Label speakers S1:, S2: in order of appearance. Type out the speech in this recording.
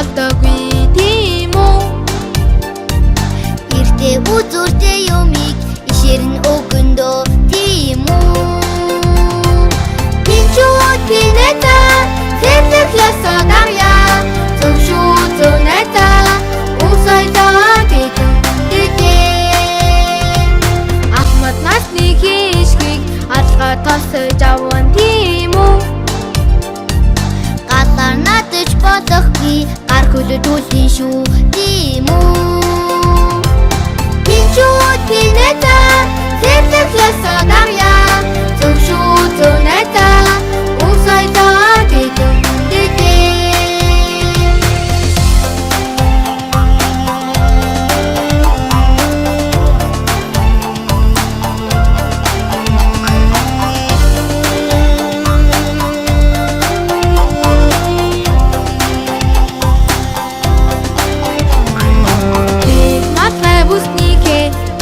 S1: болдоггүй тийм үү?
S2: Эртээ үзүүртэй юмыг ишэрн өгөндөө тийм үү? Пинчуути нэта сэтгэлээсээ дарья зөвшөө зөнэта усайдаа гэдэг
S1: Ахмад насны хишгийг алгаа тосож аван тийм үү?
S2: Галаар надаж болохгүй гар хөлөдүүлэн шүү тийм үү? Пинчуути нэта сэтгэлээсээ дарья